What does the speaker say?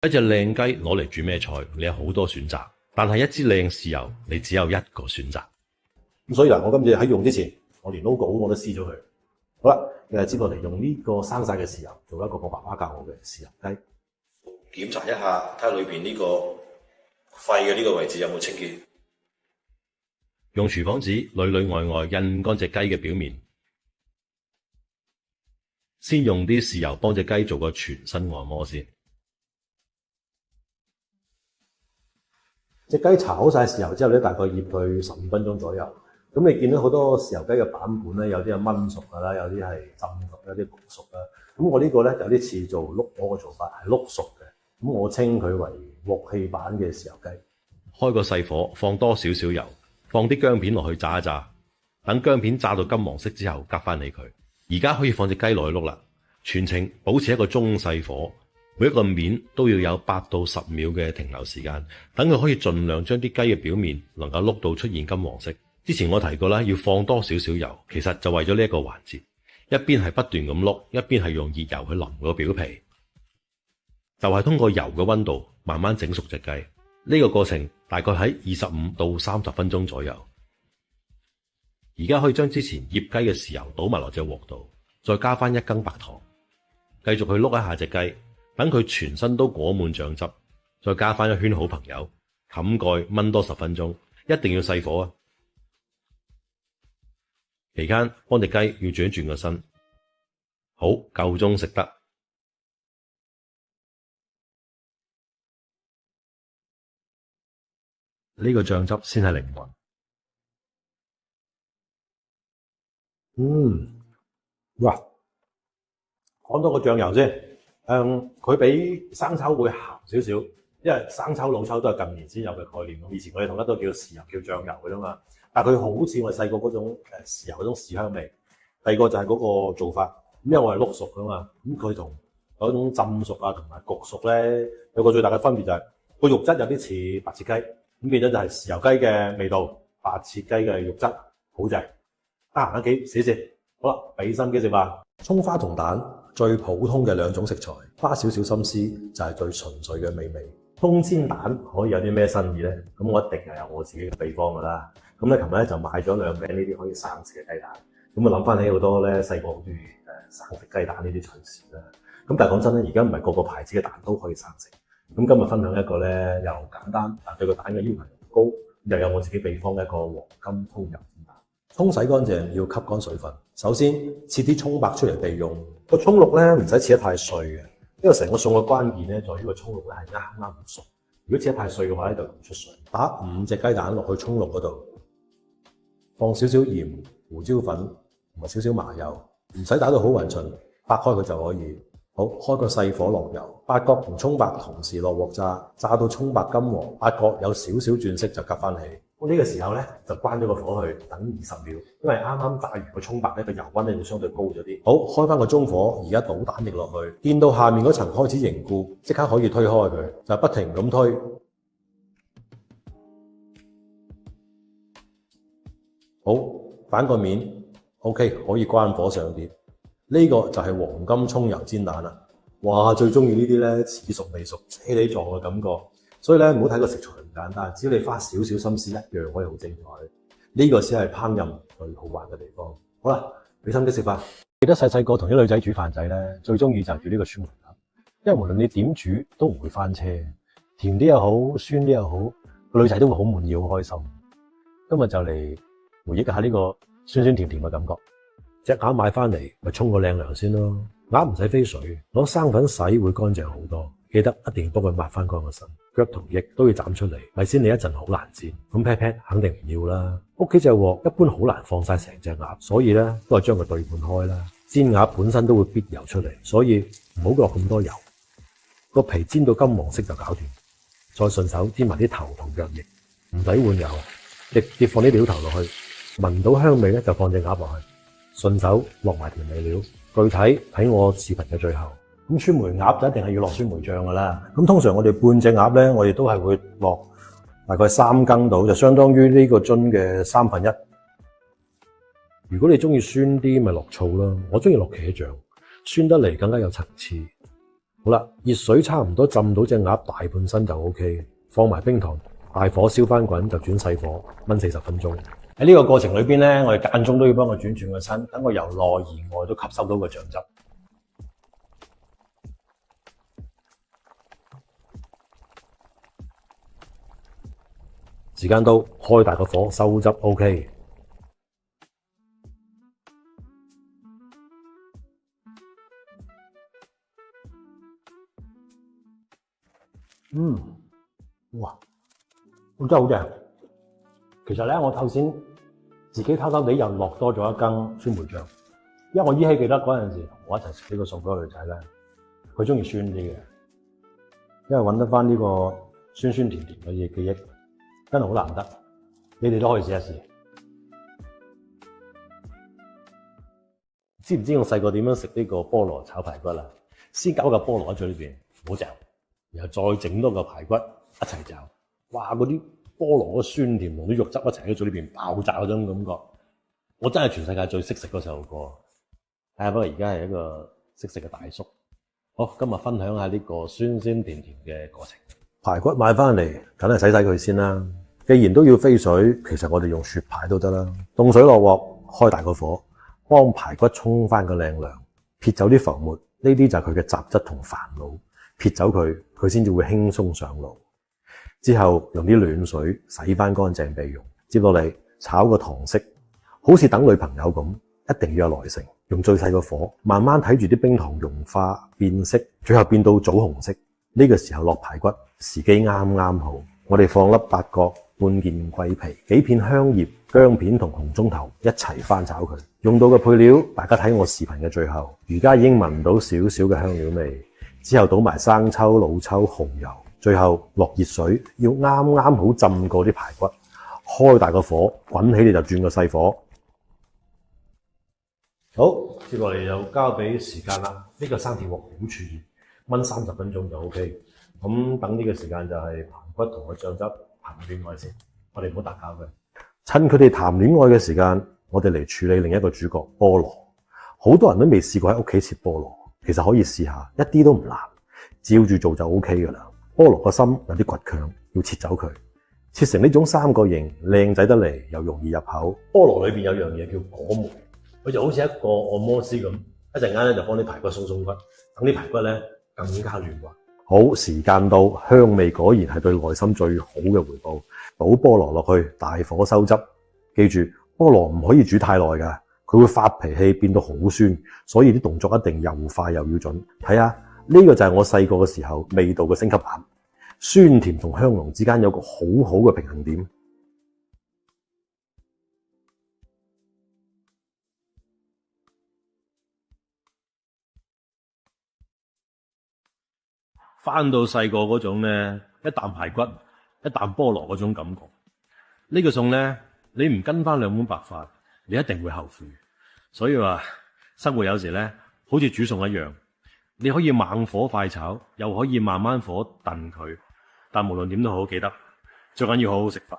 一隻靚雞攞嚟煮咩菜，你有好多選擇，但係一支靚豉油，你只有一個選擇。咁所以我今次喺用之前，我連 logo 我都撕咗佢。好啦，接落嚟用呢個生晒嘅豉油做一個我爸爸教我嘅豉油雞。檢查一下，睇下裏邊呢個肺嘅呢個位置有冇清潔。用廚房紙裏裏外外印乾隻雞嘅表面，先用啲豉油幫隻雞做個全身按摩先。隻雞搽好晒豉油之後咧，大概醃佢15分鐘左右。咁你見到好多豉油雞嘅版本咧，有啲係燜熟㗎啦，有啲係浸熟，有啲焗熟啦。咁我呢個咧有啲似做碌鵝嘅做法，係碌熟嘅。咁我稱佢為鑊氣版嘅豉油雞。開個細火，放多少少油，放啲薑片落去炸一炸。等薑片炸到金黃色之後，夾翻起佢。而家可以放隻雞落去碌啦。全程保持一個中細火。每一個面都要有8到10秒嘅停留時間，等佢可以盡量將啲雞嘅表面能夠碌到出現金黃色。之前我提過啦，要放多少少油，其實就為咗呢一個環節，一邊係不斷咁碌，一邊係用熱油去淋個表皮，就係通過油嘅溫度慢慢整熟隻雞。呢個過程大概喺25到30分鐘左右。而家可以將之前醃雞嘅豉油倒埋落隻鑊度，再加翻1羹白糖，繼續去碌一下隻雞。等佢全身都裹滿醬汁，再加翻1圈好朋友，冚蓋燜多10分鐘，一定要細火啊！期間幫隻雞要轉一轉個身，好，夠鐘食得。呢個醬汁先係靈魂。哇！講多個醬油先。佢比生抽會鹹少少，因為生抽老抽都係近年先有嘅概念。以前我哋同一都叫豉油叫醬油嘅啫嘛，但係佢好似我哋細個嗰種豉油嗰種豉香味。第二個就係嗰個做法，因為我係碌熟噶嘛，咁佢同嗰種浸熟啊同埋焗熟咧有個最大嘅分別就係個肉質有啲似白切雞，咁變咗就係豉油雞嘅味道，白切雞嘅肉質好正。得閒喺屋企試試，好啦，俾心機食飯。蔥花同蛋最普通嘅2種食材，花少少心思就係最純粹嘅美味。蔥煎蛋可以有啲咩新意咧？咁我一定係有我自己嘅秘方噶啦。咁咧，琴日咧就買咗2餅呢啲可以生食嘅雞蛋。咁啊諗翻起好多咧細個好中意生食雞蛋呢啲趣事啦。咁但係講真咧，而家唔係個個牌子嘅蛋都可以生食。咁今日分享一個咧又簡單，但對個蛋嘅要求又高，又有我自己秘方嘅一個黃金葱油煎蛋。葱洗乾淨，要吸乾水分。首先切啲葱白出嚟備用。個葱綠咧唔使切得太碎嘅，因為成個餸嘅關鍵咧在於個葱綠咧係啱啱熟。如果切得太碎嘅話咧就唔出水。打5隻雞蛋落去葱綠嗰度，放少少鹽、胡椒粉同埋少少麻油，唔使打到好勻勻，掰開佢就可以。好，開個細火落油，八角同葱白同時落鑊炸，炸到葱白金黃，八角有少少轉色就夾翻起。呢個時候咧就關咗個火去等20秒，因為啱啱炸完個葱白咧個油溫咧就相對高咗啲。好，開翻個中火，而家倒蛋液落去，見到下面嗰層開始凝固，即刻可以推開佢，就不停咁推。好，反個面 ，OK， 可以關火上碟。呢個就係黃金葱油煎蛋啦！哇，最中意呢啲咧似熟未熟、車厘狀嘅感覺。所以咧唔好睇個食材唔簡單，只要你花少少心思，一樣可以好精彩。呢個先係烹飪最好玩嘅地方。好啦，俾心機食飯。記得細細個同啲女仔煮飯仔咧，最中意就係煮呢個酸梅鴨，因為無論你點煮都唔會翻車，甜啲又好，酸啲又好，個女仔都會好滿意、好開心。今日就嚟回憶下呢個酸酸甜甜嘅感覺。隻鴨買翻嚟咪沖個靚涼先咯，鴨唔使飛水，攞生粉洗會乾淨好多。記得一定要幫佢抹翻乾個身，腳同翼都要斬出嚟，咪先你一陣好難煎。咁 pat pat 肯定唔要啦。屋企隻鑊一般好難放晒成隻鴨，所以咧都係將佢對半開啦。煎鴨本身都會逼油出嚟，所以唔好落咁多油。個皮煎到金黃色就搞掂，再順手煎埋啲頭同腳翼，唔使換油，直接放啲料頭落去，聞到香味咧就放隻鴨落去，順手落埋調味料。具體睇我視頻嘅最後。咁酸梅鴨就一定係要落酸梅醬噶啦。咁通常我哋半隻鴨咧，我哋都係會落大概3羹到，就相當於呢個樽嘅1/3。如果你中意酸啲，咪落醋啦。我中意落茄醬，酸得嚟更加有層次。好好啦，熱水差唔多浸到隻鴨大半身就 OK， 放埋冰糖，大火燒翻滾就轉細火燜40分鐘。喺呢個過程裏邊咧，我哋間中都要幫佢轉個身，等佢由內而外都吸收到個醬汁。時間到，開大個火收汁 OK。哇，真係好正。其實咧，我頭先自己偷偷地又落多咗一羹酸梅醬，因為我依稀記得嗰陣時同我一齊食呢個餸嗰個女仔咧，佢中意酸啲嘅，因為揾得翻呢個酸酸甜甜嘅嘢記憶，真係好難得。你哋都可以試一試。知唔知我細個點樣食呢個菠蘿炒排骨啊？先搞個菠蘿喺嘴裏邊，唔好嚼，然後再整多個排骨一齊嚼。哇！嗰啲菠蘿嘅酸甜同啲肉汁一齊喺嘴裏邊爆炸嗰種感覺，我真係全世界最識食嗰首歌。不過而家係一個識食嘅大叔。好，今日分享下呢個酸酸甜甜嘅過程。排骨買翻嚟，梗係洗佢先啦。既然都要飛水，其實我哋用雪排都得啦。凍水落鑊，開大個火，幫排骨沖翻個靚涼，撇走啲浮沫，呢啲就係佢嘅雜質同煩惱。撇走佢，佢先至會輕鬆上路。之後用啲暖水洗翻乾淨備用。接落嚟炒個糖色，好似等女朋友咁，一定要有耐性。用最細個火，慢慢睇住啲冰糖融化變色，最後變到棗紅色。呢個時候落排骨，時機啱啱好。我哋放粒八角、半件桂皮、幾片香葉、薑片同紅中頭一齊翻炒佢。用到嘅配料，大家睇我視頻嘅最後，而家已經聞到少少嘅香料味。之後倒埋生抽、老抽、紅油，最後落熱水，要啱啱好浸過啲排骨。開大個火，滾起你就轉個細火。好，接落嚟就交俾時間啦。呢個生鐵鑊好儲熱，燜30分鐘就 OK。咁等呢個時間就係排骨同個醬汁談戀愛先，我哋唔好打攪佢。趁佢哋談戀愛嘅時間，我哋嚟處理另一個主角菠蘿。好多人都未試過喺屋企切菠蘿，其實可以試下，一啲都唔難，照住做就 OK 噶啦。菠蘿個心有啲倔強，要切走佢，切成呢種三角形，靚仔得嚟又容易入口。菠蘿裏邊有樣嘢叫果酶，佢就好似一個按摩師咁，一陣間咧就幫啲排骨鬆骨，等啲排骨咧更加嫩滑。好，時間到，香味果然係對內心最好嘅回報。倒菠蘿落去，大火收汁。記住，菠蘿唔可以煮太耐噶，佢會發脾氣變到好酸，所以啲動作一定又快又要準。睇下呢個就係我細個嘅時候味道嘅升級版，酸甜同香濃之間有個好好嘅平衡點。翻到細個嗰種咧，一啖排骨，一啖菠蘿嗰種感覺。呢個餸咧，你唔跟翻2碗白飯，你一定會後悔。所以話，生活有時咧，好似煮餸一樣，你可以猛火快炒，又可以慢慢火燉佢。但無論點都好，記得最緊要好好食飯。